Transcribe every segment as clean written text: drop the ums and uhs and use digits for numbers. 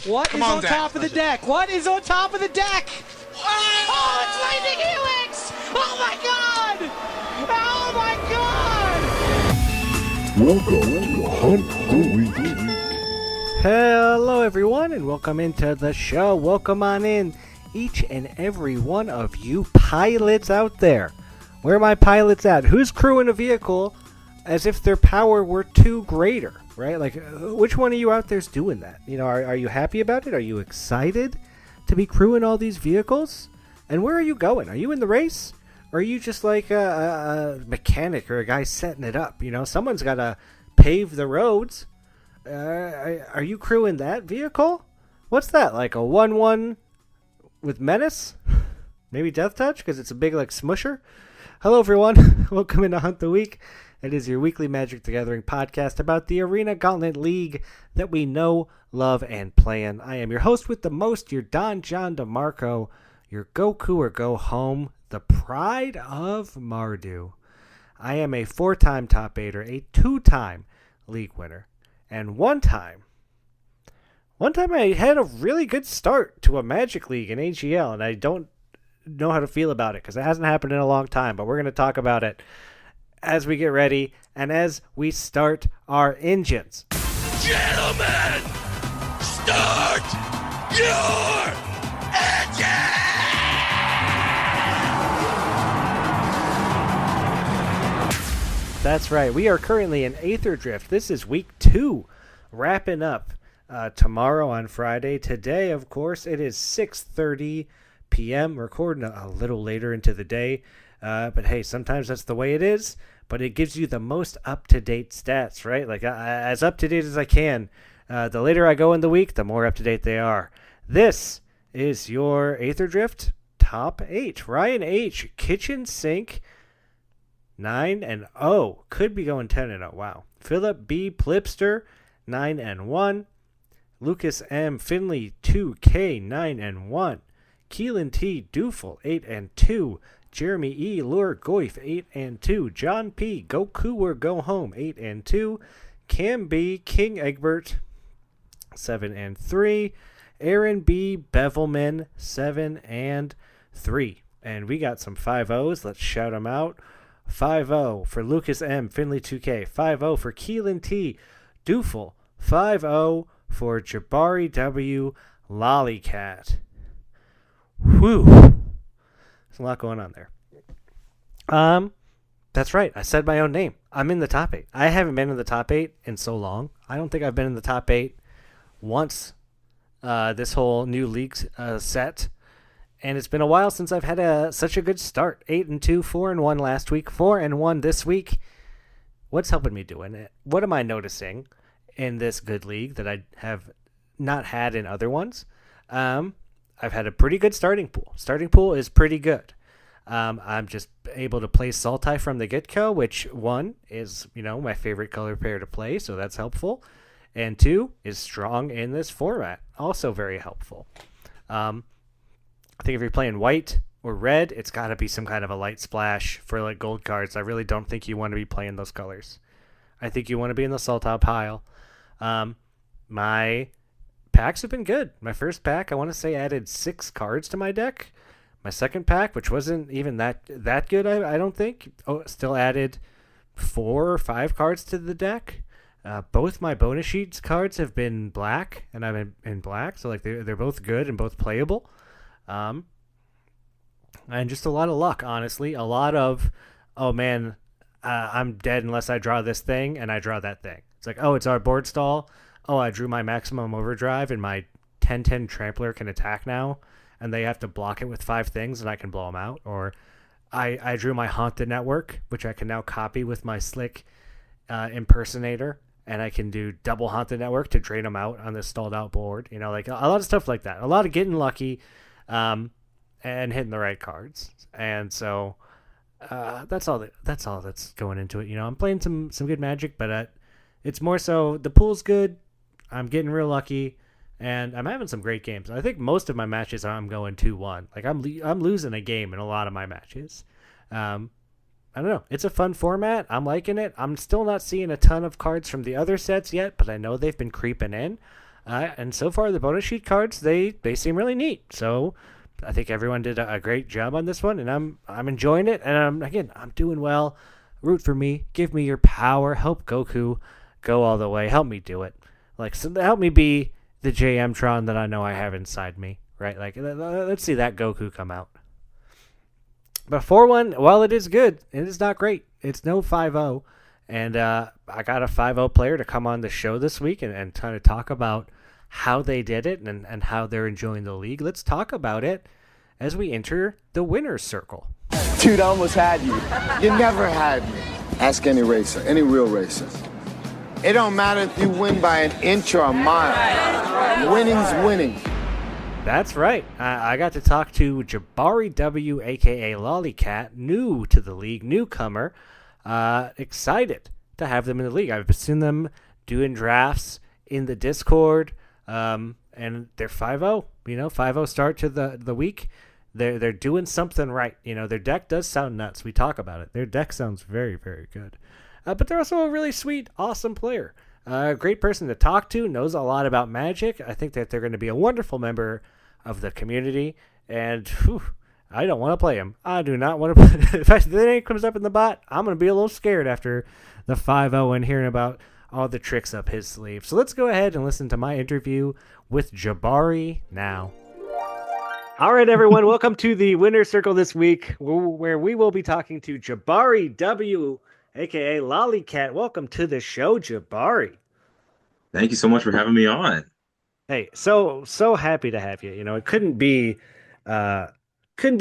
What is on top of the deck? What is on top of the deck? Oh, it's Lightning Helix! Oh my god! Oh my god! Welcome to Hunt the Week. Hello everyone and welcome into the show. Welcome on in, each and every one of you pilots out there. Where are my pilots at? Who's crewing a vehicle as if their power were too greater, right? Like, which one of you out there is doing that? You know, are you happy about it? Are you excited to be crewing all these vehicles? And where are you going? Are you in the race? Or are you just like a mechanic or a guy setting it up? You know, someone's got to pave the roads. Are you crewing that vehicle? What's that, like a 1-1 with Menace? Maybe Death Touch, because it's a big, like, smusher? Hello, everyone. Welcome into Hunt the Week. It is your weekly Magic the Gathering podcast about the Arena Gauntlet League that we know, love, and play in. I am your host with the most, your Don John DeMarco, your Goku or Go Home, the pride of Mardu. I am a 4-time top 8er, a 2-time league winner, and one time I had a really good start to a Magic League in AGL, and I don't know how to feel about it because it hasn't happened in a long time, but we're going to talk about it as we get ready and as we start our engines. Gentlemen, start your engine! That's right. We are currently in Aetherdrift. This is week 2, wrapping up tomorrow on Friday. Today, of course, it is 6:30 p.m. Recording a little later into the day. But hey, sometimes that's the way it is. But it gives you the most up-to-date stats, right? Like as up-to-date as I can. The later I go in the week, the more up-to-date they are. This is your Aetherdrift top 8. Ryan H. Kitchen Sink 9-0. Could be going 10-0. Wow. Philip B. Plipster 9-1. Lucas M. Finley 2K 9-1. Keelan T. Dufel 8-2. Jeremy E. Lure Goif 8-2. John P. Goku or Go Home 8-2. Cam B. King Egbert 7-3. Aaron B. Bevelman 7-3. And we got some 5-0s. Let's shout them out. 5-0 for Lucas M. Finley 2K. 5-0 for Keelan T. Dufel. 5-0 for Jahbari W. Lollycat. Whew. There's a lot going on there. That's right. I said my own name. I'm in the top 8. I haven't been in the top 8 in so long. I don't think I've been in the top 8 once this whole new league set. And it's been a while since I've had such a good start. 8-2, 4-1 last week, 4-1 this week. What's helping me doing it? What am I noticing in this good league that I have not had in other ones? I've had a pretty good starting pool. Starting pool is pretty good. I'm just able to play Sultai from the get-go, which, 1, is, my favorite color pair to play, so that's helpful. And 2, is strong in this format, also very helpful. I think if you're playing white or red, it's got to be some kind of a light splash for like gold cards. I really don't think you want to be playing those colors. I think you want to be in the Sultai pile. My packs have been good. My first pack, I want to say, added 6 cards to my deck. My second pack, which wasn't even that good, I don't think, still added 4 or 5 cards to the deck. Both my bonus sheets cards have been black, and I'm in black, so like they're both good and both playable. And just a lot of luck, honestly. A lot of, oh man, I'm dead unless I draw this thing, and I draw that thing. It's like, oh, it's our board stall. Oh, I drew my maximum overdrive, and my 10-10 trampler can attack now, and they have to block it with 5 things, and I can blow them out. Or I drew my haunted network, which I can now copy with my slick impersonator, and I can do double haunted network to drain them out on this stalled out board. Like a lot of stuff like that. A lot of getting lucky, and hitting the right cards. And so that's all that's going into it. I'm playing some good Magic, but it's more so the pool's good. I'm getting real lucky, and I'm having some great games. I think most of my matches I'm going 2-1. Like I'm losing a game in a lot of my matches. I don't know. It's a fun format. I'm liking it. I'm still not seeing a ton of cards from the other sets yet, but I know they've been creeping in. And so far, the bonus sheet cards they seem really neat. So I think everyone did a great job on this one, and I'm enjoying it. And I'm doing well. Root for me. Give me your power. Help Goku go all the way. Help me do it. Like, so help me be the JM Tron that I know I have inside me. Right? Like, let's see that Goku come out. But 4-1, while it is good, it is not great. It's no 5-0. And I got a 5-0 player to come on the show this week and kind of talk about how they did it and how they're enjoying the league. Let's talk about it as we enter the winner's circle. Dude, I almost had you. You never had me. Ask any racer, any real racer. It don't matter if you win by an inch or a mile. Winning's winning. That's right. I got to talk to Jahbari W, aka Lollycat, new to the league, newcomer. Excited to have them in the league. I've seen them doing drafts in the Discord, and they're 5-0. 5-0 start to the week. They're doing something right. Their deck does sound nuts. We talk about it. Their deck sounds very, very good. But they're also a really sweet, awesome player. Great person to talk to, knows a lot about Magic. I think that they're going to be a wonderful member of the community. And I don't want to play him. I do not want to play. If that name comes up in the bot, I'm going to be a little scared after the 5-0 and hearing about all the tricks up his sleeve. So let's go ahead and listen to my interview with Jahbari now. All right, everyone, welcome to the Winner's Circle this week, where we will be talking to Jahbari W, aka Lollycat. Welcome to the show, Jahbari. Thank you so much for having me on. Hey, so happy to have you. It couldn't be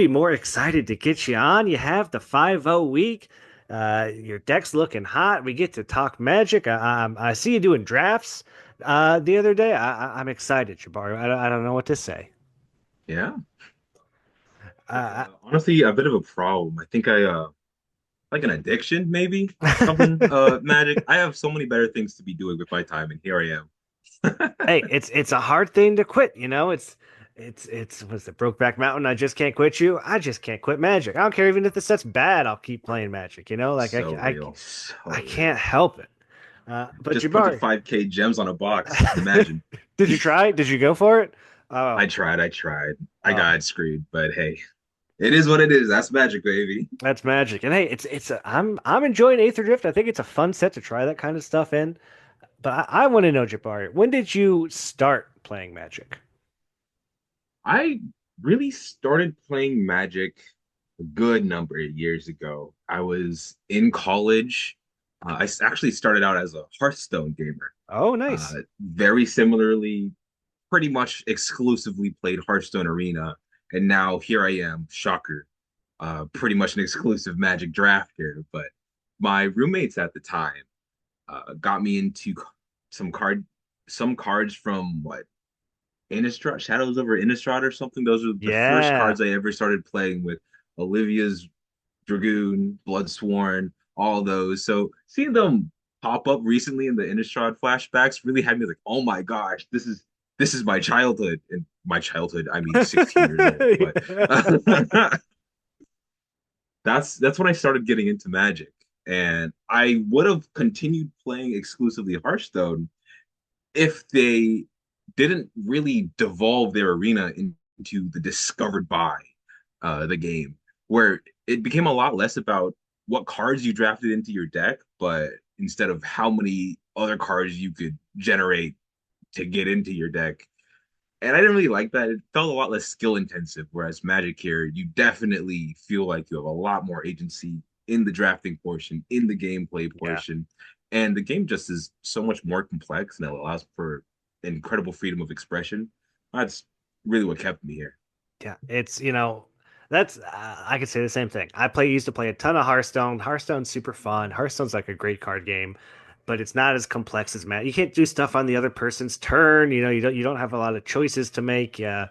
more excited to get you on. You have the 5-0 week. Your deck's looking hot. We get to talk Magic. I see you doing drafts the other day. I'm excited, Jahbari. I don't know what to say. Yeah. Uh, Honestly, a bit of a problem. I think I like an addiction, maybe something. Magic. I have so many better things to be doing with my time, and here I am. hey, it's a hard thing to quit. It's what's it, Brokeback Mountain. I just can't quit you. I just can't quit Magic. I don't care even if the set's bad. I'll keep playing Magic. Like So real. So I real. can't help it. But Just put the Jahbari, 5K gems on a box. Imagine. did you try? Did you go for it? Oh, I tried. I oh, got screwed, but hey, it is what it is. That's Magic, baby. that's Magic. And hey, I'm enjoying Aetherdrift. I think it's a fun set to try that kind of stuff in. But I want to know, Jahbari, when did you start playing Magic? I really started playing Magic a good number of years ago. I was in college. Actually started out as a Hearthstone gamer. Oh, nice. Very similarly, pretty much exclusively played Hearthstone Arena, and now here I am, shocker, pretty much an exclusive Magic drafter. But my roommates at the time got me into some card, some cards from what Innistrad, Shadows over Innistrad or something. Those are the first Yeah. cards I ever started playing with. Olivia's Dragoon, Bloodsworn, all those. So seeing them pop up recently in the Innistrad flashbacks really had me like, oh my gosh, this is my childhood. And my childhood, I mean 16 years old. But that's when I started getting into Magic. And I would have continued playing exclusively Hearthstone if they didn't really devolve their arena into the discovered by the game, where it became a lot less about what cards you drafted into your deck, but instead of how many other cards you could generate to get into your deck. And I didn't really like that. It felt a lot less skill intensive, whereas Magic here, you definitely feel like you have a lot more agency in the drafting portion, in the gameplay Yeah. portion. And the game just is so much more complex and it allows for incredible freedom of expression. That's really what kept me here. Yeah, that's I could say the same thing. Used to play a ton of Hearthstone. Hearthstone's super fun. Hearthstone's like a great card game, but it's not as complex as Magic. You can't do stuff on the other person's turn. You don't have a lot of choices to make. Yeah,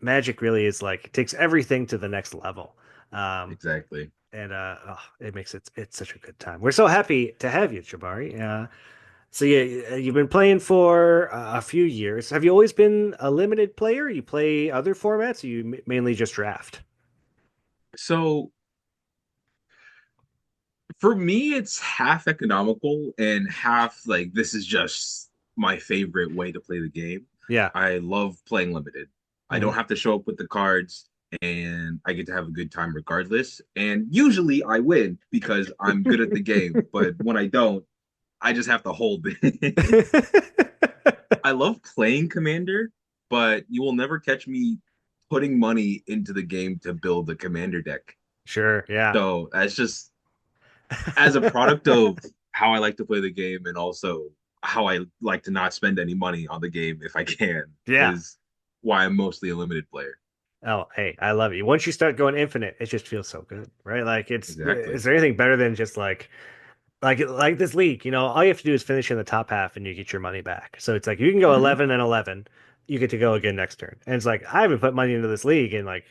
Magic really is like it takes everything to the next level. Um, Exactly. and it makes it's such a good time. We're so happy to have you, Jabari. So yeah, you've been playing for a few years. Have you always been a limited player? You play other formats? Or you mainly just draft? So for me, it's half economical and half like this is just my favorite way to play the game. Yeah. I love playing limited. I Mhm. don't have to show up with the cards and I get to have a good time regardless. And usually I win because I'm good at the game. But when I don't, I just have to hold it. I love playing Commander, but you will never catch me putting money into the game to build a Commander deck. Sure. Yeah. So that's just as a product of how I like to play the game and also how I like to not spend any money on the game if I can Yeah. is why I'm mostly a limited player. Oh, hey, I love you. Once you start going infinite, it just feels so good, right? Like Exactly. is there anything better than just like this league, all you have to do is finish in the top half and you get your money back. So it's like you can go Hmm. 11 and 11, you get to go again next turn. And it's like I haven't put money into this league in like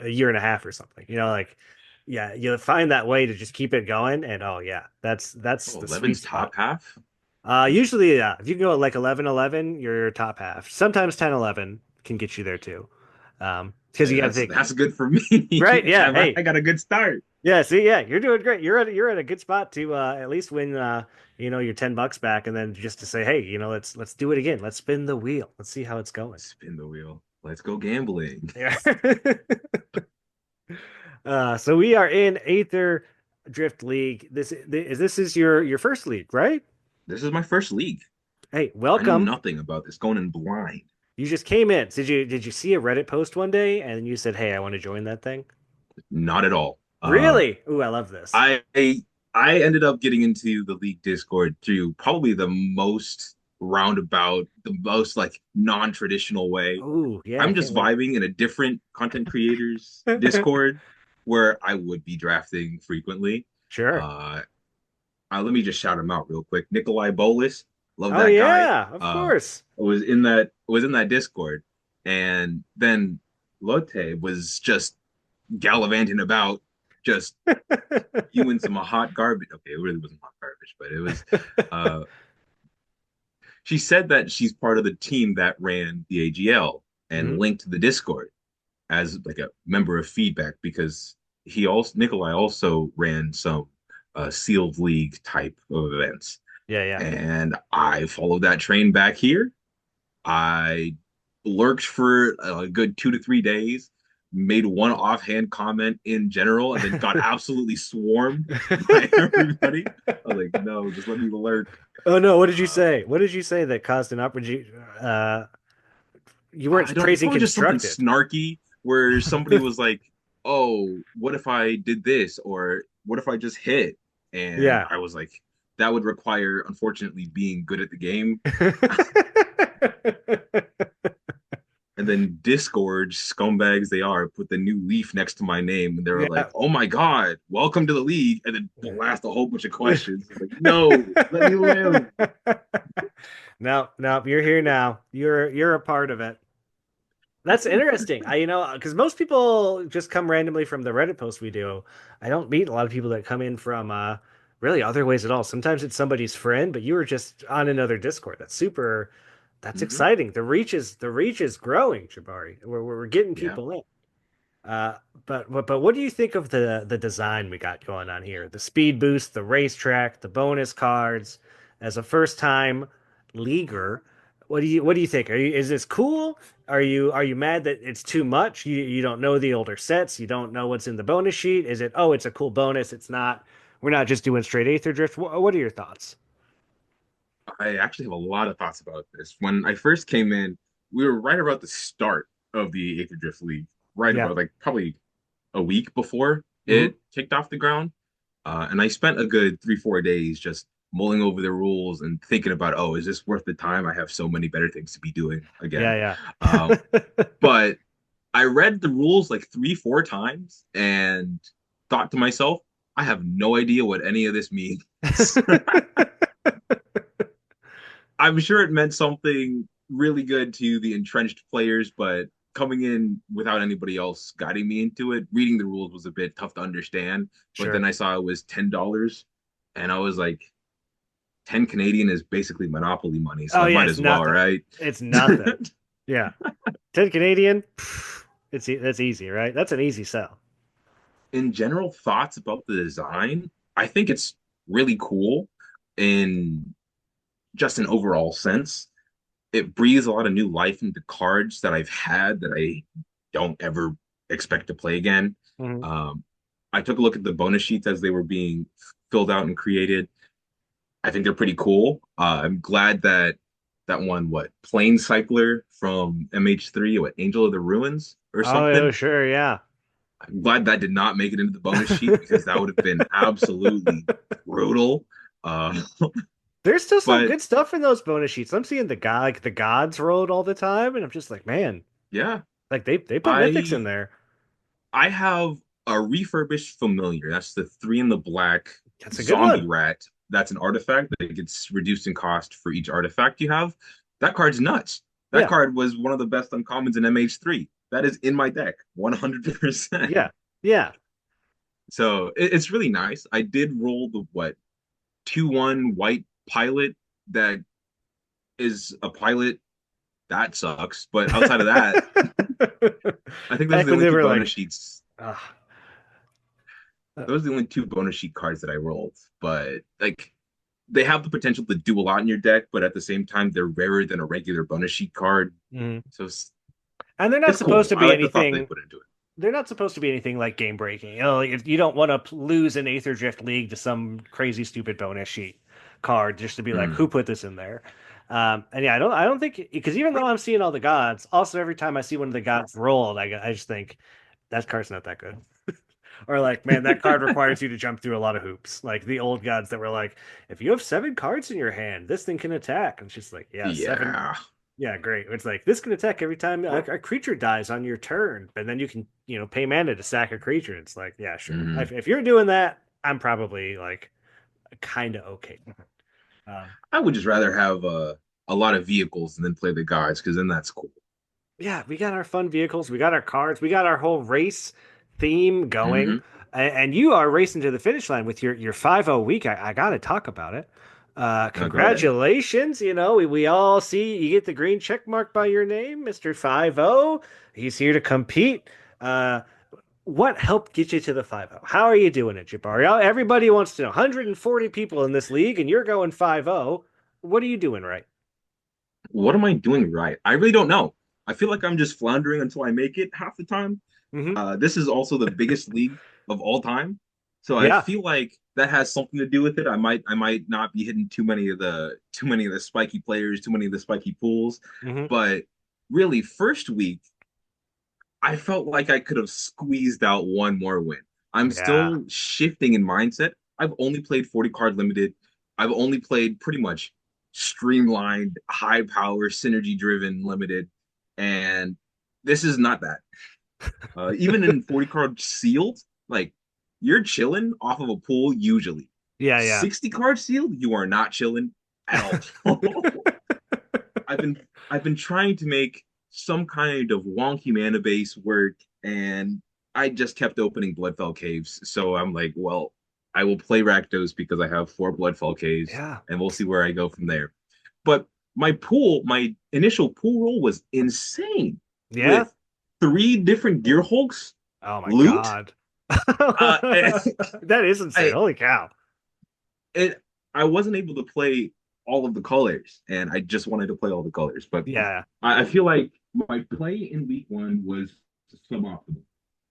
a year and a half or something. Like yeah, you find that way to just keep it going and oh yeah, that's Oh, the sweet 11's spot. top half. That's Usually yeah, if you can go like 11-11, you're top half. Sometimes 10-11 can get you there too. Because you got to think, that's good for me. right? Yeah, I hey, got a good start. yeah, see, yeah, you're doing great. You're at a good spot to at least win your $10 back and then just to say, hey, let's do it again. Let's spin the wheel. Let's see how it's going. Spin the wheel. Let's go gambling. Yeah. So we are in Aether Drift League. This is your first league, right? This is my first league. Hey, I knew welcome. nothing about this, going in blind. You just came in. Did you see a Reddit post one day and you said, "Hey, I want to join that thing"? Not at all. Really? Ooh, I love this. I I ended up getting into the league Discord through probably the most roundabout, the most like non-traditional way. Ooh, yeah, I I'm can't just wait. vibing in a different content creators Discord where I would be drafting frequently. Sure. Uh, let me just shout him out real quick. Nikolai Bolas, love Oh that guy. yeah, of course. Was in that Discord, and then Lotte was just gallivanting about, just spewing some hot garbage. Okay, it really wasn't hot garbage, but it was. Uh, she said that she's part of the team that ran the AGL and Mhm. linked the Discord as like a member of feedback because Nikolai also ran some sealed league type of events. Yeah, yeah. And I followed that train back here. I lurked for a good 2 to 3 days, made one offhand comment in general, and then got absolutely swarmed by everybody. I was like, no, just let me lurk. Oh no, what did you Uh, say? What did you say that caused an outrage? You I weren't don't. It's praising probably just something constructed. snarky where somebody was like, "Oh, what if I did this?" or "What if I just hit?" And Yeah. I was like, "That would require, unfortunately, being good at the game." And then Discord, scumbags they are, put the new leaf next to my name, and they were like, Yeah. "Oh my god, welcome to the league!" And then blast a whole bunch of questions. Like, no, let me live. No, no, you're here now. You're a part of it. That's interesting. Because most people just come randomly from the Reddit posts we do. I don't meet a lot of people that come in from really other ways at all. Sometimes it's somebody's friend, but you were just on another Discord. That's Hmm. exciting. The reach is growing, Jabari. We're getting Yeah. people in. Uh, but what do you think of the design we got going on here? The speed boost, the racetrack, the bonus cards. As a first time leaguer, what do you think? Is this cool? Are you mad that it's too much? You don't know the older sets. You don't know what's in the bonus sheet. Is it, oh, it's a cool bonus? It's not. We're not just doing straight Aetherdrift. What are your thoughts? I actually have a lot of thoughts about this. When I first came in, we were right about the start of the Aetherdrift League, right Yeah. about like probably a week before Hmm. it kicked off the ground. And I spent a good 3, 4 days just mulling over the rules and thinking about, oh, is this worth the time? I have so many better things to be doing again. Yeah, Um, yeah. but I read the rules like 3, 4 times and thought to myself, I have no idea what any of this means. I'm sure it meant something really good to the entrenched players, but coming in without anybody else guiding me into it, reading the rules was a bit tough to understand. But then Sure. I saw it was $10, and I was like, 10 Canadian is basically Monopoly money, so Oh I yeah, might it's as well, nothing. right? It's nothing. Yeah. 10 Canadian, that's easy, right? That's an easy sell. In general, thoughts about the design, I think it's really cool in just an overall sense, it breathes a lot of new life into cards that I've had that I don't ever expect to play again. Mhm. I took a look at the bonus sheets as they were being filled out and created. I think they're pretty cool. I'm glad that that one, what, Plane Cycler from MH3, what, Angel of the Ruins or Oh, yeah, something. sure, yeah. I'm glad that did not make it into the bonus sheet because that would have been absolutely brutal. Uh, There's still some but good stuff in those bonus sheets. I'm seeing the gods rolled all the time, and I'm just like, man, yeah, like they put mythics in I there. I have a refurbished familiar. That's the three in the black That's a good zombie one. rat. That's an artifact that gets reduced in cost for each artifact you have. That card's nuts. That Yeah, card was one of the best uncommons in MH3. That is in my deck, 100%. yeah, yeah. So it's really nice. I did roll the what 2/1 white pilot that is a pilot. That sucks. But outside of that, I think those are Back the when only they two were bonus like, sheets. ah, Those are the only two bonus sheet cards that I rolled. But like they have the potential to do a lot in your deck, but at the same time, they're rarer than a regular bonus sheet card. mhm. So And they're not it's supposed cool. to I be like the thought they anything. put into it. They're not supposed to be anything like game breaking. You know, like, you don't want to lose an Aetherdrift League to some crazy stupid bonus sheet card just to be like, who Mm. put this in there? And yeah, I don't think because even though I'm seeing all the gods, also every time I see one of the gods rolled, I just think that card's not that good. Or like, man, that card requires you to jump through a lot of hoops. Like the old gods that were like, if you have 7 cards in your hand, this thing can attack. And she's like, yeah, 7. Yeah. Yeah, great. It's like this can attack every time a creature dies on your turn, but then you can, pay mana to sack a creature. It's like, yeah, sure. Hmm. If you're doing that, I'm probably like kind of okay. Um, I would just rather have a lot of vehicles and then play the guys because then that's cool. yeah, we got our fun vehicles, we got our cards, we got our whole race theme going, Hmm. and you are racing to the finish line with your 5-0 week. I got to talk about it. Now go ahead. Congratulations. We all see you get the green check mark by your name, Mr. 5-0. He's here to compete. Uh, what helped get you to the 5-0? How are you doing it, Jahbari? Everybody wants to know. 140 people in this league, and you're going 5-0. What are you doing right? What am I doing right? I really don't know. I feel like I'm just floundering until I make it half the time. Hmm. This is also the biggest league of all time, so I Yeah. feel like that has something to do with it. I might not be hitting too many of the spiky players, too many of the spiky pools, Hmm. but really, first week I felt like I could have squeezed out one more win. I'm Yeah. still shifting in mindset. I've only played 40 card limited. I've only played pretty much streamlined, high power, synergy driven limited, and this is not that. Even in 40 card sealed, like you're chilling off of a pool usually. Yeah. Yeah. 60 card sealed, you are not chilling at all. I've been I've been trying to make some kind of wonky mana base work, and I just kept opening Bloodfell caves. So I'm like, well, I will play Rakdos because I have 4 Bloodfell caves, Yeah. and we'll see where I go from there. But my initial pool roll was insane Yeah. with 3 different Gear Hulks Oh my loot. God. Uh, That is insane. I, Holy cow. it I wasn't able to play all of the colors, and I just wanted to play all the colors. But Yeah. I feel like my play in week one was suboptimal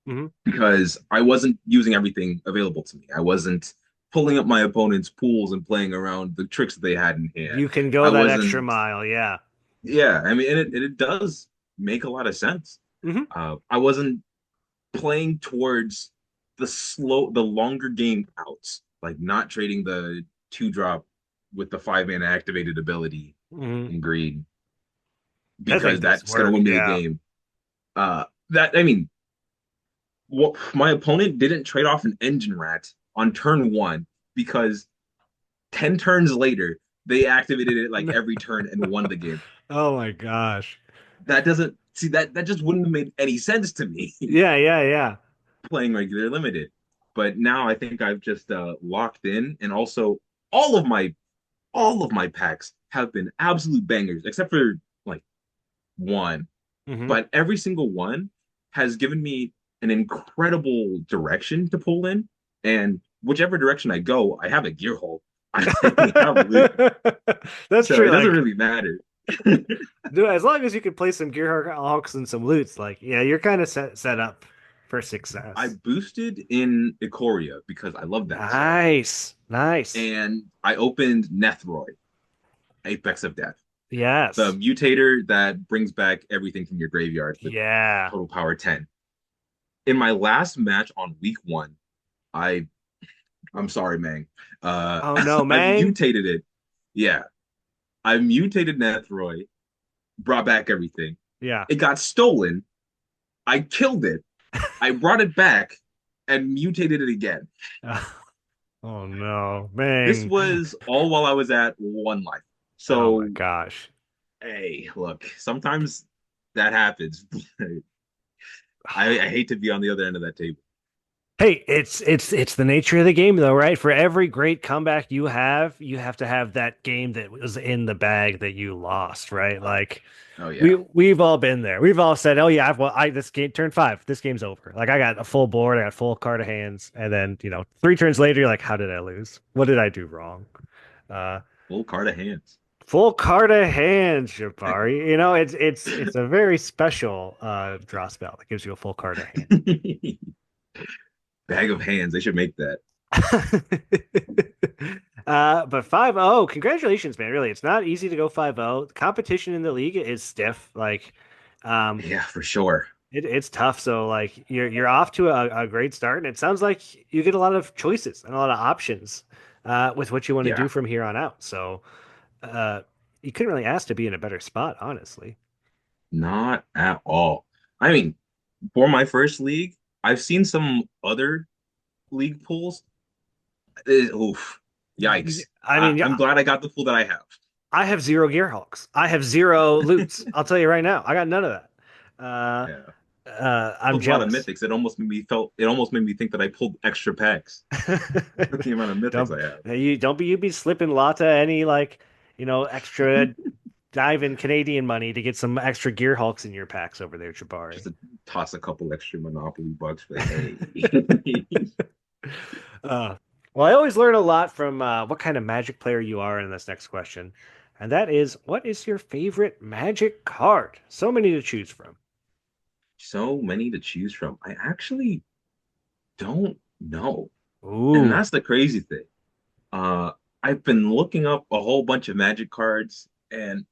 Hmm. because I wasn't using everything available to me. I wasn't pulling up my opponent's pools and playing around the tricks that they had in hand. You can go I that extra wasn't, mile. Yeah. yeah, I mean, and it does make a lot of sense. Hmm. I wasn't playing towards the longer game outs, like not trading the 2 drop with the 5 mana activated ability Hmm. in green That thing because does that's going to work. win me the Yeah. game. That I mean, what my opponent didn't trade off an engine rat on turn one because 10 turns later they activated it like every turn and won the game. Oh my gosh. That doesn't see that just wouldn't have made any sense to me Yeah. Yeah. Yeah. playing regular limited. But now I think I've just locked in, and also all of my all of my packs have been absolute bangers, except for like one. Hmm. But every single one has given me an incredible direction to pull in. And whichever direction I go, I have a gear hole. I only have loot, That's so true. it doesn't Like, really matter. dude, as long as you can play some Gear Hawks and some loots, like, yeah, you're kind of set up for I success. boosted in Ikoria because I love that set, Nice, nice. and I opened Nethroi, Apex of Death, the Yes, mutator that brings back everything from your graveyard with yeah. total power 10. In my last match on week one, I I'm sorry, man. Oh no, I man. mutated it. Yeah, I mutated Nethroi, brought back everything. Yeah. It got stolen. I killed it. I brought it back and mutated it again. Oh no, This man. was all while I was at one life. Oh my So, gosh. hey, look, sometimes that happens. I hate to be on the other end of that table. Hey, it's the nature of the game though, right? For every great comeback you have to have that game that was in the bag that you lost, right? Like Oh yeah, we've all been there. We've all said, "Oh yeah, I this game turn 5. This game's over." Like I got a full board, I got full card of hands, and then, 3 turns later you're like, "How did I lose? What did I do wrong?" Uh full card of hands. Full card of hands, Jabari. It's a very special draw spell that gives you a full card of hand. Bag of hands. They should make that. But 5-0, congratulations, man. Really, it's not easy to go 5-0. The competition in the league is stiff. Like, um, Yeah, for sure. it's tough. So, like, you're off to a great start, and it sounds like you get a lot of choices and a lot of options with what you want to Yeah, do from here on out. So, uh, you couldn't really ask to be in a better spot, honestly. not at all. I mean, for my first league, I've seen some other league pools. Oof, yikes. I mean, I'm yeah, glad I got the pool that I have. I have 0 Gearhulks. I have 0 loots. I'll tell you right now, I got none of that. Uh, Yeah. I'm Pulled a lot of jealous. mythics. It almost made me think that I pulled extra packs with the amount of mythics Don't I have. you be slipping Lotta any like extra dive in Canadian money to get some extra Gear Hulks in your packs over there, Just Jabari. to toss a couple extra Monopoly bucks, like, hey. Uh, well, I always learn a lot from what kind of Magic player you are in this next question, and that is, what is your favorite Magic card? So many to choose from. So many to choose from. I actually don't know. And Ooh. that's the crazy thing. Uh, I've been looking up a whole bunch of Magic cards, and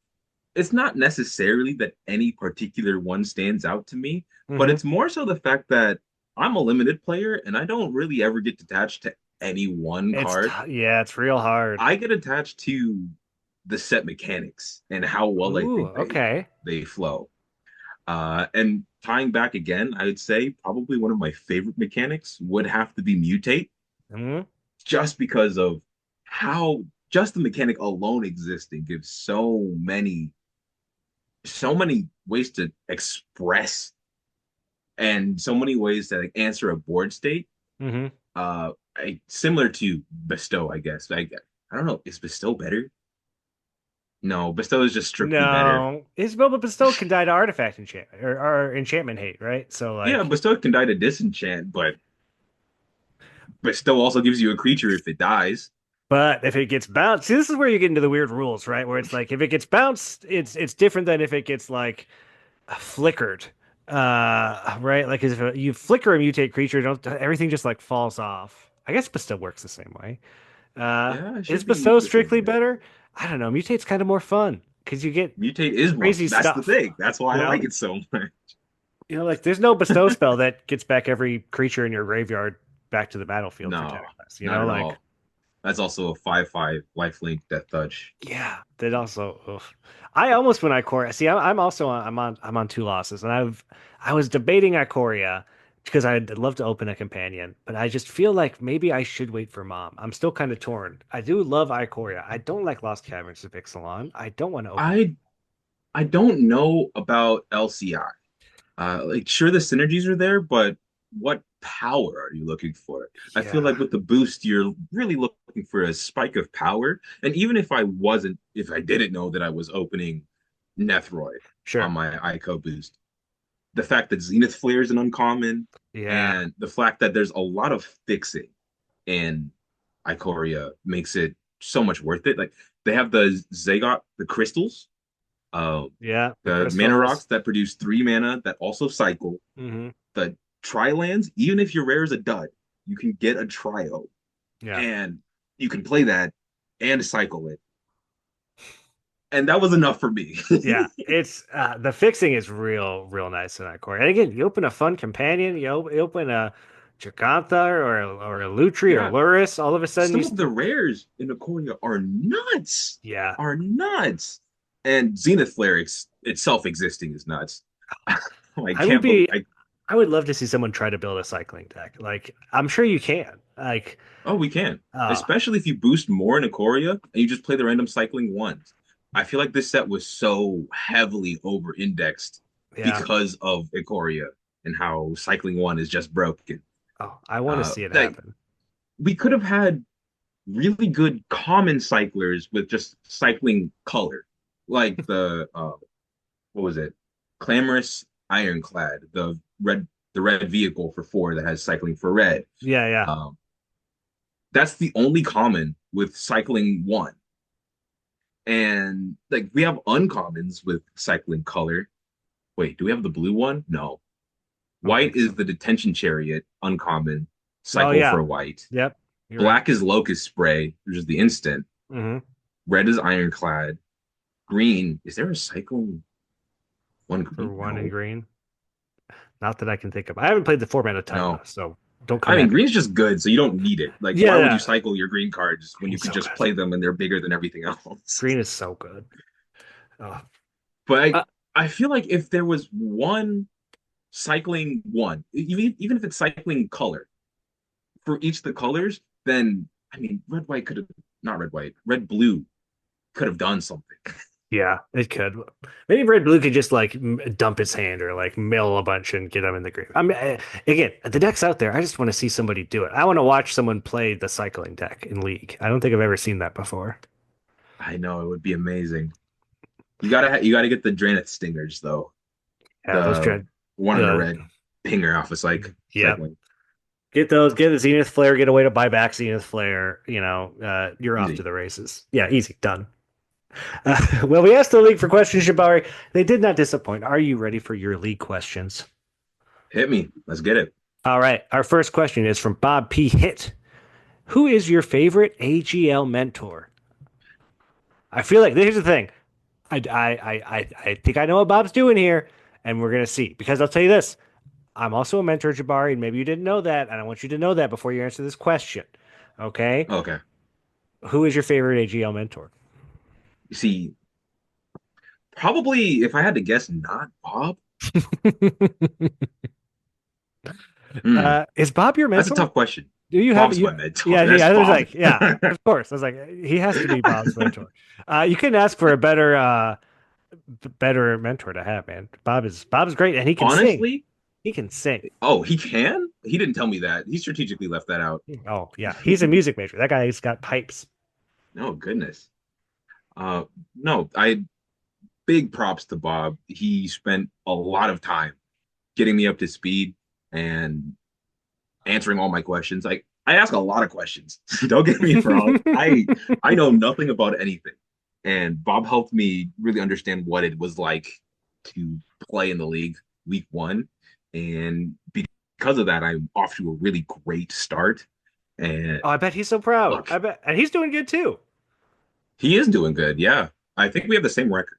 it's not necessarily that any particular one stands out to me, but Hmm. it's more so the fact that I'm a limited player and I don't really ever get attached to any one card. Yeah, it's real hard. I get attached to the set mechanics and how well I Ooh, think okay. they flow. And tying back again, I would say probably one of my favorite mechanics would have to be mutate, Hmm. just because of how just the mechanic alone existing gives so many ways to express and so many ways to like answer a board state. Hmm. Similar to Bestow, I guess. I don't know, is Bestow better? No, Bestow is just strictly better. No, Isabel but Bestow can die to artifact enchantment or enchantment hate, right? So Yeah, like, Bestow can die to disenchant, but Bestow also gives you a creature if it dies. but if it gets bounced, see, this is where you get into the weird rules, right? Where it's like if it gets bounced, it's different than if it gets like flickered. Right? Like if you flicker a mutate creature, don't everything just like falls off. I guess Bestow works the same way. Yeah, it Is should be Bestow the same strictly way. better? I don't know. Mutate's kind of more fun because you get Mutate is more. crazy That's the stuff. thing. That's why You I know, like it so much. like there's no bestow spell that gets back every creature in your graveyard back to the battlefield for 10 No, or less. not at Like all. That's also a 5/5 lifelink death touch. yeah, that also. Ugh. I almost went Ikoria. See, I'm also I'm on 2 losses, and I was debating Ikoria because I'd love to open a companion, but I just feel like maybe I should wait for Mom. I'm still kind of torn. I do love Ikoria. I don't like Lost Caverns of Ixalan. I don't want to open. I I don't know about LCI. Like sure the synergies are there, but what power are you looking for? I feel Yeah, like with the boost, you're really looking for a spike of power. And even if I didn't know that I was opening Nethroi on sure. my ICO boost, the fact that Zenith Flare is an uncommon, Yeah. and the fact that there's a lot of fixing in Ikoria makes it so much worth it. Like they have the Zagot, the crystals, uh, Yeah, the the mana crystals. rocks that produce 3 mana that also cycle. Hmm. The tri lands, even if your rare is a dud, you can get a trio Yeah. and you can play that and cycle it. And that was enough for me. Yeah, it's the fixing is real nice in that core. And again, you open a fun companion, you open a Jacantha or a Lutri or Yeah, Luris, all of a sudden some of the rares in Ikoria are nuts. yeah. Are nuts. And Zenith Flare itself existing is nuts. I I would can't believe be I would love to see someone try to build a cycling deck. Like I'm sure you can. Like oh, we can. uh Especially if you boost more in Ikoria and you just play the random cycling ones. I feel like this set was so heavily over indexed yeah. because of Ikoria and how cycling one is just broken. Oh, I want to see it Like happen. we could have had really good common cyclers with just cycling color, like what was it? Clamorous Ironclad, the red vehicle for 4 that has cycling for red. Yeah, yeah. Um, that's the only common with cycling one. And like we have uncommons with cycling color. Wait, do we have the blue one? No. I don't White think so. is the detention chariot, uncommon, Oh cycle yeah. for white. Yep. You're right. Black is locust spray, which is the instant. Hmm. Red is ironclad. Green, is there a cycle one For green? one in No. green. Not that I can think of. I haven't played the format a ton though, No. so don't I come mean, at me. green's just good, so you don't need it. Like, why would you Yeah, cycle your green cards when you green's could so just good. play them and they're bigger than everything else? Green is so good. Oh. But Uh, I feel like if there was one cycling one, even if it's cycling color for each of the colors, then I mean, red white could have not red white, red blue could have done something. yeah, it could. Maybe Red Blue could just like dump his hand or like mill a bunch and get him in the green. I mean, again, the deck's out there. I just want to see somebody do it. I want to watch someone play the cycling deck in League. I don't think I've ever seen that before. I know it would be amazing. You gotta get the Dranith Stingers though. Yeah, those The dread. one in a Uh, red pinger off of yeah, cycling. get those. Get the Zenith Flare. Get a way to buy back Zenith Flare. You're off to Easy. the races. Yeah, easy, done. Well, we asked the league for questions, Jabari. They did not disappoint. Are you ready for your league questions? Hit me. Let's get it. All right. Our first question is from Bob P. Hit. Who is your favorite AGL mentor? I feel like here's the thing. I think I know what Bob's doing here, and we're gonna see. Because I'll tell you this: I'm also a mentor, Jabari, and maybe you didn't know that, and I want you to know that before you answer this question. Okay? Okay. Who is your favorite AGL mentor? You see, probably if I had to guess, not Bob. Hmm. Is Bob your That's a mentor? tough question. Do you have Bob's you? my mentor. Yeah, That's yeah. I was Bob. like, yeah, of course. I was like, he has to be Bob's mentor. You couldn't ask for a better mentor to have, man. Bob's great, and he can sing. Honestly, He can sing. oh, he can? He didn't tell me that. He strategically left that out. Oh yeah, he's a music major. That guy's got pipes. No, goodness. No, I big props to Bob. He spent a lot of time getting me up to speed and answering all my questions. Like I ask a lot of questions. Don't get me wrong. I know nothing about anything. And Bob helped me really understand what it was like to play in the league week one. And because of that, I'm off to a really great start. And Oh, I bet he's so proud. look, I bet, and he's doing good too. he is doing good. Yeah. I think we have the same record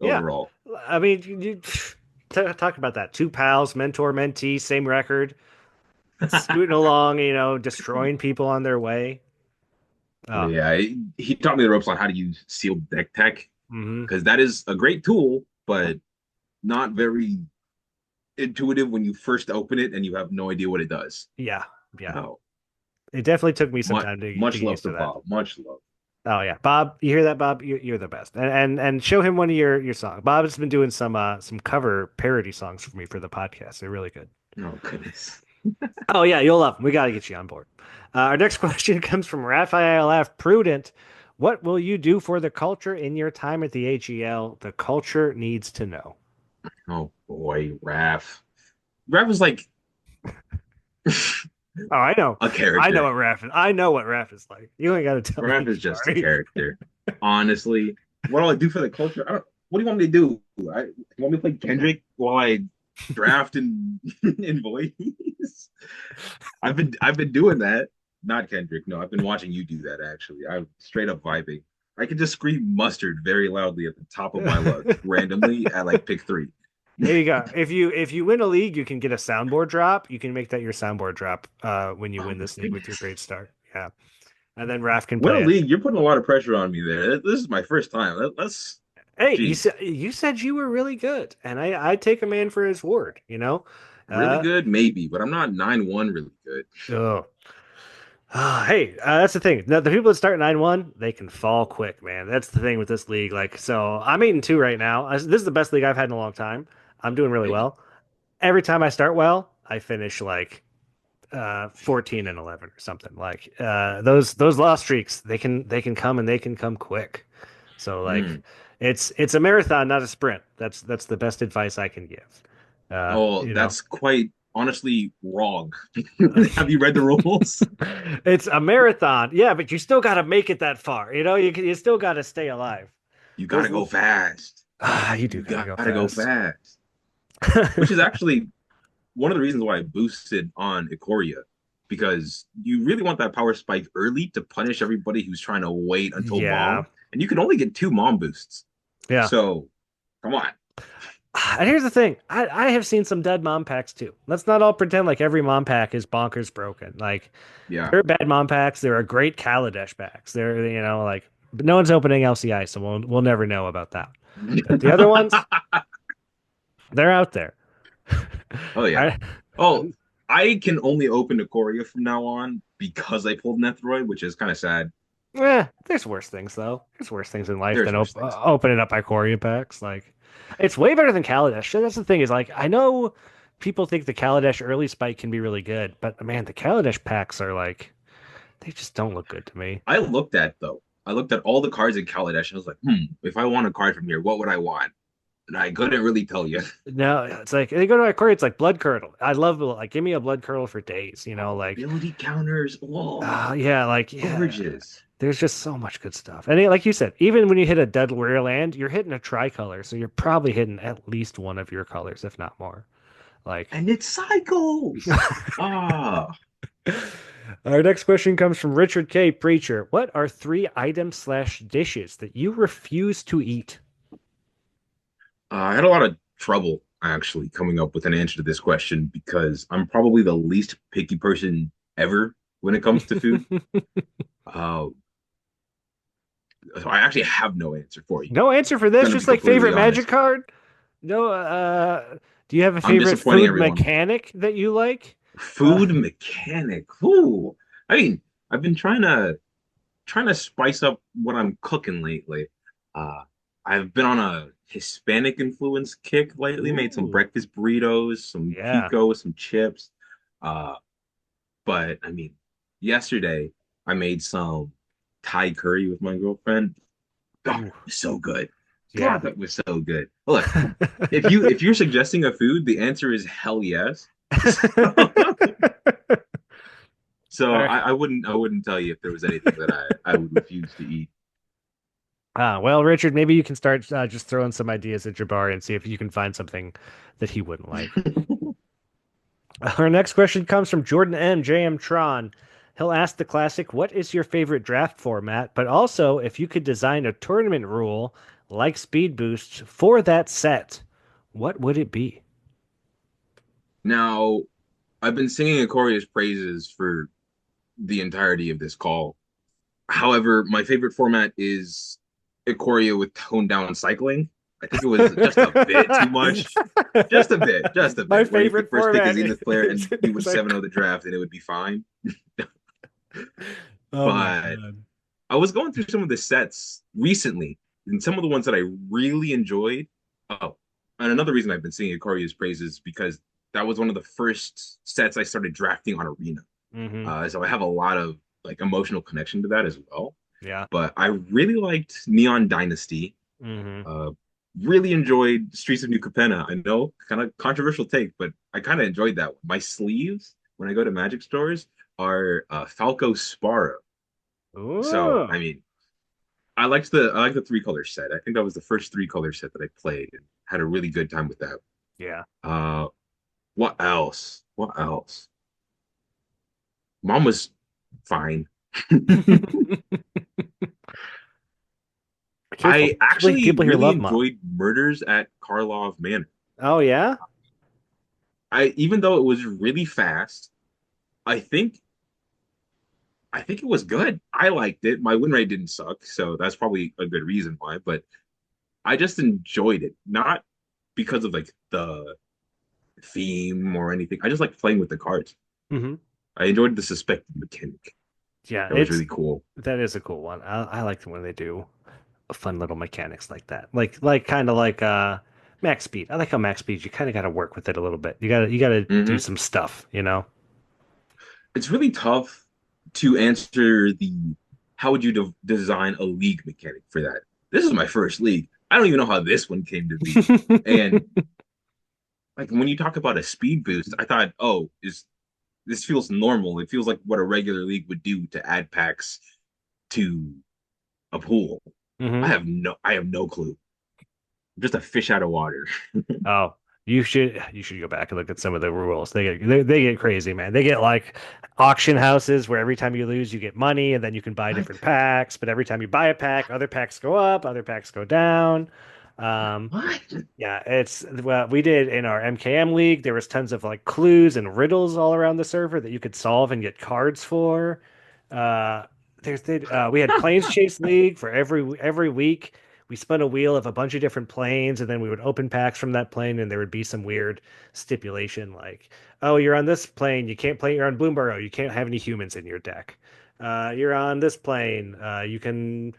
Yeah, overall. I mean, talk about that. Two pals, mentor, mentee, same record, scooting along. Destroying people on their way. Oh, Oh, yeah. He taught me the ropes on how to use sealed deck tech hmm, because that is a great tool, but not very intuitive when you first open it and you have no idea what it does. yeah, yeah. No, It definitely took me some much time to much get love used to to that. Bob. Much love. Oh yeah, Bob, you hear that, Bob? You're the best. And show him one of your songs. Bob has been doing some cover parody songs for me for the podcast. They're really good. Oh goodness. Oh yeah, you'll love them. We got to get you on board. Our next question comes from Raphael F. Prudent. What will you do for the culture in your time at the AGL? The culture needs to know. Oh boy, Raph. Raph was like Oh, I know. A I know character. what Raph is. I know what Raph is like. You ain't got to tell me, Raph is just a Jahbari. character. Honestly, what do I do for the culture? What do you want me to do? You want me to play Kendrick while I draft and in voice? I've been doing that. Not Kendrick. No, I've been watching you do that actually. I'm straight up vibing. I can just scream mustard very loudly at the top of my lungs randomly at like pick three. There you go. If you win a league, you can get a soundboard drop. You can make that your soundboard drop when you Oh win my this league with your goodness. great start. Yeah, and then Raph can What a play it. league. You're putting a lot of pressure on me there. This is my first time. Let's Hey, jeez. you said you were really good, and I take a man for his word. Really Uh, good, maybe, but I'm not 9-1 really good. oh, hey, that's the thing. The people that start 9-1, they can fall quick, man. That's the thing with this league. Like, so I'm 8-2 right now. This is the best league I've had in a long time. I'm doing really Hey, well. Every time I start well, I finish like 14-11 or something. Like those loss streaks, they can come and they can come quick. So like mm. it's a marathon, not a sprint. That's the best advice I can give. Uh, Oh, you know, that's quite honestly wrong. Have you read the rules? it's a marathon. Yeah, but you still got to make it that far. You still got to stay alive. You gotta Those go fast. you do You got to go gotta go fast. fast. Which is actually one of the reasons why I boosted on Ikoria, because you really want that power spike early to punish everybody who's trying to wait until Yeah. mom, and you can only get 2 mom boosts. Yeah. So come on. And here's the thing. I have seen some dead mom packs too. Let's not all pretend like every mom pack is bonkers broken. Like Yeah. there are bad mom packs. There are great Kaladesh packs. Like, but no one's opening LCI, so we'll never know about that. But the other ones, they're out there. Oh yeah. I, Oh, I can only open Ikoria from now on because I pulled Nethroid, which is kind of sad. there's worse things though. There's worse things in life There's than worse things. opening up Ikoria packs. Like, it's way better than Kaladesh. That's the thing is like I know people think the Kaladesh early spike can be really good, but man, the Kaladesh packs are like they just don't look good to me. I looked at all the cards in Kaladesh and I was like, if I want a card from here, what would I want? And I couldn't really tell you. No, it's like they go to Ikoria, it's like blood curdle. I love like give me a blood curdle for days. Oh, Like ability counters. Oh, yeah, like yeah. gorgeous. There's just so much good stuff. And like you said, even when you hit a dead rare land, you're hitting a tricolor, so you're probably hitting at least one of your colors, if not more. Like And it cycles. Ah, our next question comes from Richard K. Preacher. What are 3 items/dishes that you refuse to eat? I had a lot of trouble actually coming up with an answer to this question because I'm probably the least picky person ever when it comes to food. Uh, so I actually have no answer for you. No answer for I'm this. gonna be Just like completely favorite magic honest. card. No. Do you have a I'm favorite disappointing food everyone. mechanic that you like? Food mechanic. Ooh. I mean, I've been trying to spice up what I'm cooking lately. Uh, I've been on a Hispanic influence kick lately. Made some Ooh, breakfast burritos, some yeah. pico, some chips. Uh, but I mean, yesterday I made some Thai curry with my girlfriend. God, Ooh, it was so good. yeah. God, that was so good. Look, if you're suggesting a food, the answer is hell yes. So All right. I wouldn't tell you if there was anything that I would refuse to eat. Well, Richard, maybe you can start just throwing some ideas at Jabari and see if you can find something that he wouldn't like. Our next question comes from Jordan M. JM Tron. He'll ask the classic, what is your favorite draft format? But also, if you could design a tournament rule like Speed Boost for that set, what would it be? Now, I've been singing Aquaria's praises for the entirety of this call. However, my favorite format is Ikoria with toned down cycling. I think it was just a bit too much. Just a My bit, where you could favorite first pick a format Zenith player and is he would like, 7-0 the draft and it would be fine. oh my But God. I was going through some of the sets recently, and some of the ones that I really enjoyed. Oh, and another reason I've been singing Ikoria praises is because that was one of the first sets I started drafting on Arena. Hmm. So I have a lot of like emotional connection to that as well. Yeah. But I really liked Neon Dynasty. Hmm. Uh, really enjoyed Streets of New Capenna. I know, kind of controversial take, but I kind of enjoyed that one. My sleeves, when I go to Magic stores are Falco Sparrow. So Ooh. I mean, I like the three color set. I think that was the first three color set that I played and had a really good time with that. Yeah. Uh, what else? What else? Mom was fine. Careful. I actually People here really love mom. enjoyed Murders at Karlov Manor. Oh yeah? I even though it was really fast, I think I think it was good. I liked it. My win rate didn't suck, so that's probably a good reason why, but I just enjoyed it. Not because of like the theme or anything. I just like playing with the cards. Hmm. I enjoyed the suspected mechanic. Yeah, That was really cool. that is a cool one. I like when they do fun little mechanics like that. Like kind of like max speed. I like how max speed you kind of got to work with it a little bit. You got to do Hmm. some stuff, you know. It's really tough to answer the how would you design a league mechanic for that? This is my first league. I don't even know how this one came to be. And like when you talk about a speed boost, I thought, oh, is this feels normal. It feels like what a regular league would do to add packs to a pool. Hmm. I have no clue. I'm just a fish out of water. Oh, you should go back and look at some of the rules. They get crazy, man. They get like auction houses where every time you lose, you get money, and then you can buy What? different packs. But every time you buy a pack, other packs go up, other packs go down. Um, What? yeah, it's well, we did in our MKM league. There was tons of like clues and riddles all around the server that you could solve and get cards for. Uh, we had Planes Chase League for every week. We spun a wheel of a bunch of different planes, and then we would open packs from that plane, and there would be some weird stipulation like, "Oh, you're on this plane. You can't play. You're on Bloomburrow. You can't have any humans in your deck. You're on this plane. You can."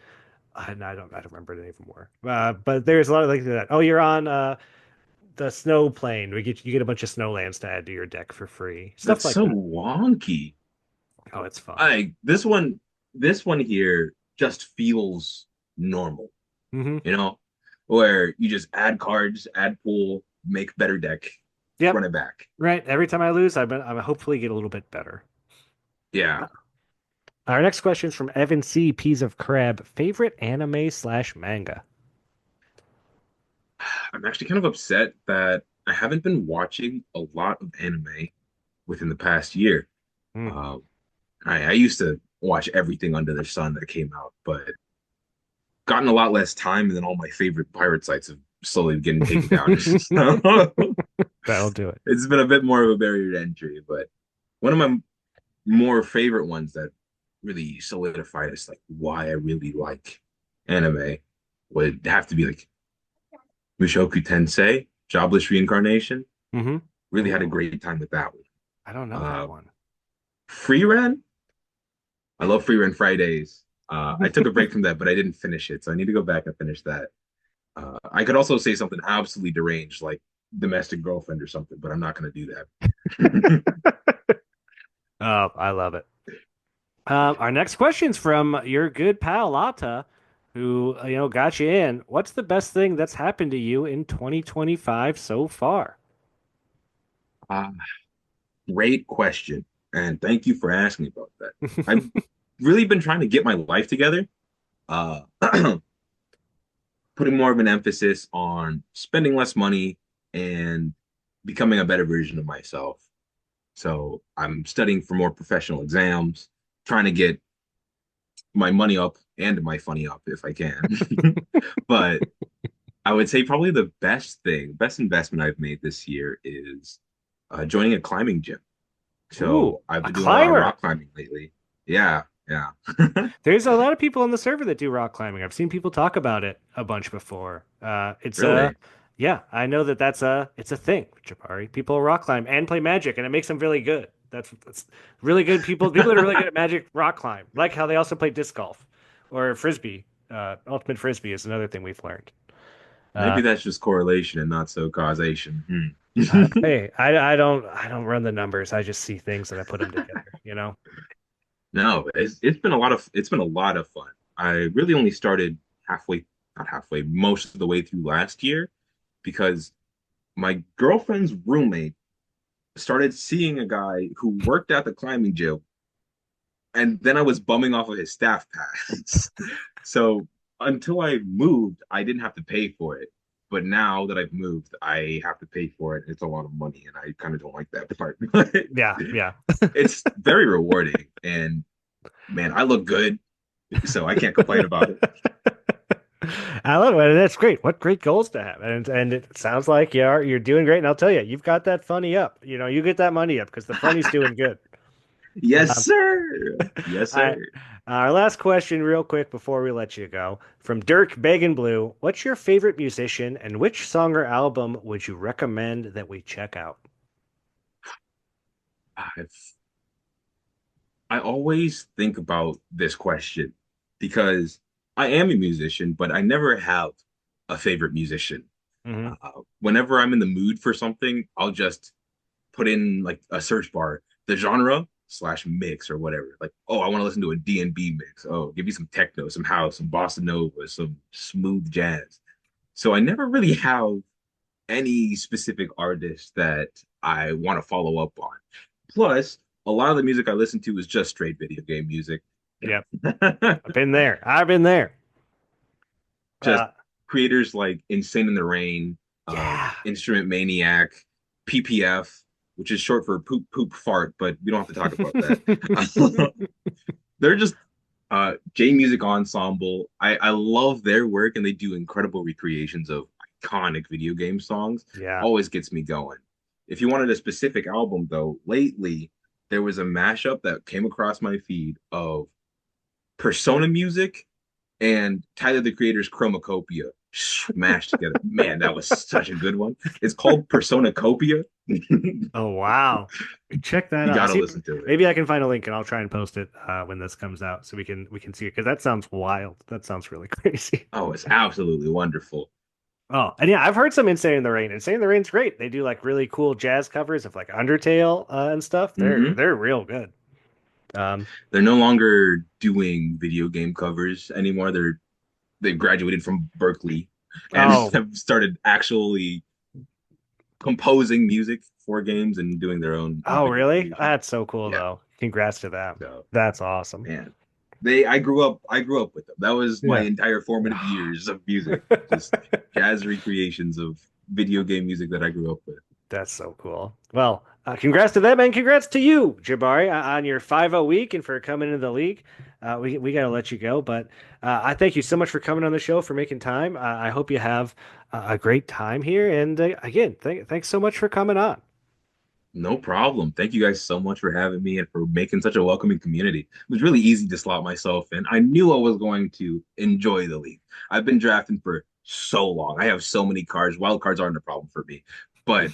I don't remember it anymore. But there's a lot of like that. Oh, you're on the snow plane. You get a bunch of snowlands to add to your deck for free. Stuff That's like so that. wonky. Oh, it's fun. I this one here just feels normal, Hmm. you know, where you just add cards, add pool, make better deck, Yep. run it back. Right. Every time I lose, I'm hopefully get a little bit better. Yeah. Our next question is from Evan C. Peas of Crab. Favorite anime slash manga? I'm actually kind of upset that I haven't been watching a lot of anime within the past year. Hmm. Um, I used to watch everything under the sun that came out, but gotten a lot less time, and then all my favorite pirate sites have slowly getting taken down. So That'll do it. it's been a bit more of a barrier to entry, but one of my more favorite ones that really solidified as like why I really like anime would have to be like Mushoku Tensei, Jobless Reincarnation. Hmm. Really had a great time with that one. I don't know that Uh, one. Free Ren, I love Free Ren Fridays. I took a break from that, but I didn't finish it, so I need to go back and finish that. I could also say something absolutely deranged, like Domestic Girlfriend or something, but I'm not going to do that. Oh, I love it. Our next question's from your good pal Lata, who got you in. What's the best thing that's happened to you in 2025 so far? uh, Great question, and thank you for asking about that. I've really been trying to get my life together, uh, putting more of an emphasis on spending less money and becoming a better version of myself. So I'm studying for more professional exams, trying to get my money up and my funny up if I can. But I would say probably the best investment I've made this year is joining a climbing gym. Ooh, So I've a been doing a lot of climber. rock climbing lately. Yeah, yeah. There's a lot of people on the server that do rock climbing. I've seen people talk about it a bunch before. Really? Yeah, I know that it's a thing, Jabari. People rock climb and play Magic, and it makes them really good. That's really good people. People that are really good at Magic rock climb, like how they also play disc golf or frisbee. Ultimate frisbee is another thing we've learned. Uh, Maybe that's just correlation and not so causation. Hmm. hey, I don't run the numbers. I just see things and I put them together. You know. No, it's been a lot of fun. I really only started halfway, not halfway, most of the way through last year because my girlfriend's roommate started seeing a guy who worked at the climbing gym, and then I was bumming off of his staff pass. So until I moved, I didn't have to pay for it. But now that I've moved, I have to pay for it. It's a lot of money, and I kind of don't like that part. But Yeah. it's very rewarding, and man, I look good, so I can't complain about it. I love it. That's great. What great goals to have. And it sounds like you're doing great. And I'll tell you, you've got that funny up. You get that money up because the funny's doing good. Yes, sir. Yes, All right. sir. Our last question, real quick, before we let you go, from Dirk Began Blue. What's your favorite musician, and which song or album would you recommend that we check out? I've I always think about this question because I am a musician, but I never have a favorite musician. Hmm. Whenever I'm in the mood for something, I'll just put in like a search bar, the genre slash mix or whatever. Like, oh, I want to listen to a D&B mix. Oh, give me some techno, some house, some bossa nova, some smooth jazz. So I never really have any specific artist that I want to follow up on. Plus, a lot of the music I listen to is just straight video game music. Yep. I've been there. I've been there. Just Uh, creators like Insane in the Rain, yeah. Instrument Maniac, PPF, which is short for poop poop fart, but we don't have to talk about that. They're just J Music Ensemble. I love their work, and they do incredible recreations of iconic video game songs. Yeah. Always gets me going. If you wanted a specific album, though, lately there was a mashup that came across my feed of Persona music and Tyler the Creator's Chromacopia smashed together. Man, that was such a good one. It's called Persona Copia. You Oh, wow. Check that out. gotta See, listen to it. maybe I can find a link and I'll try and post it when this comes out so we can see it because that sounds wild. That sounds really crazy. Oh, it's absolutely wonderful. Oh, and yeah, I've heard some Insane in the Rain. Insane in the Rain's great. They do like really cool jazz covers of like Undertale and stuff. They're real good. They're no longer doing video game covers anymore. They've graduated from Berkeley and Oh. have started actually composing music for games and doing their own. Oh, video really? music. That's so cool, Yeah. though. Congrats to them. So, That's awesome. man, I grew up with them. That was my Yeah. entire formative years of music, just jazz recreations of video game music that I grew up with. That's so cool. Well, congrats to them and congrats to you, Jahbari, on your 5-0 week and for coming into the league. We got to let you go, but I thank you so much for coming on the show, for making time. I hope you have a great time here. And again, thanks so much for coming on. No problem. Thank you guys so much for having me and for making such a welcoming community. It was really easy to slot myself in. I knew I was going to enjoy the league. I've been drafting for so long. I have so many cards. Wild cards aren't a problem for me. But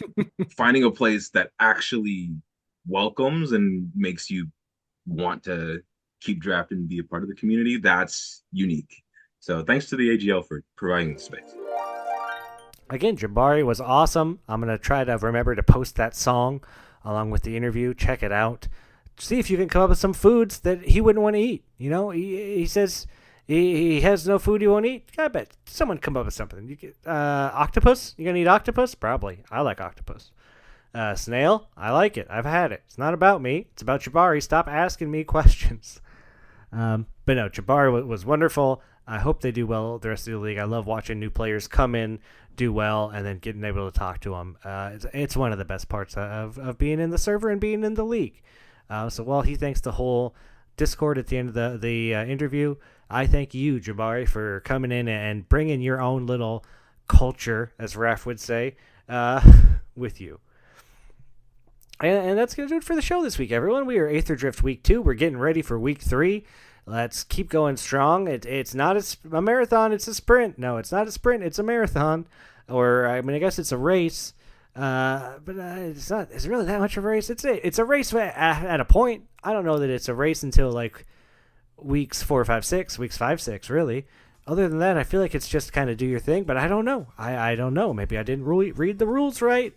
finding a place that actually welcomes and makes you want to keep drafting and be a part of the community, that's unique. So thanks to the AGL for providing the space. Again, Jahbari was awesome. I'm going to try to remember to post that song along with the interview. Check it out. See if you can come up with some foods that he wouldn't want to eat. He says he has no food he won't eat. I bet someone come up with something. You get, octopus? You going to eat octopus? Probably. I like octopus. Snail? I like it. I've had it. It's not about me. It's about Jahbari. Stop asking me questions. But no, Jahbari was wonderful. I hope they do well the rest of the league. I love watching new players come in, do well, and then getting able to talk to them. It's one of the best parts of being in the server and being in the league. So while he thanks the whole Discord at the end of the interview, I thank you, Jahbari, for coming in and bringing your own little culture, as Raf would say, with you. And that's going to do it for the show this week, everyone. We are Aetherdrift Week 2. We're getting ready for Week 3. Let's keep going strong. It's not a marathon, it's a sprint. No, it's not a sprint, it's a marathon. Or, I mean, I guess it's a race. But it's not. Is it really that much of a race? It's a race at a point. I don't know that it's a race until, like, weeks 4, 5, 6, weeks 5, 6, really. Other than that, I feel like it's just kind of do your thing, but I don't know. I don't know. Maybe I didn't really read the rules right.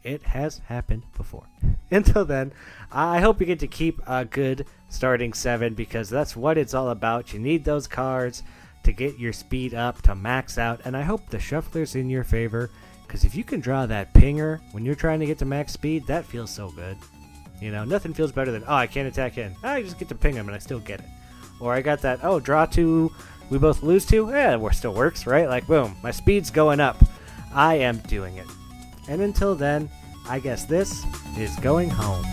It has happened before. Until then, I hope you get to keep a good starting 7 because that's what it's all about. You need those cards to get your speed up, to max out, and I hope the shuffler's in your favor Because if you can draw that pinger when you're trying to get to max speed, that feels so good. You know, nothing feels better than, oh, I can't attack in. I just get to ping him and I still get it. Or I got that, oh, draw 2, we both lose 2? Yeah, it still works, right? Like, boom, my speed's going up. I am doing it. And until then, I guess this is going home.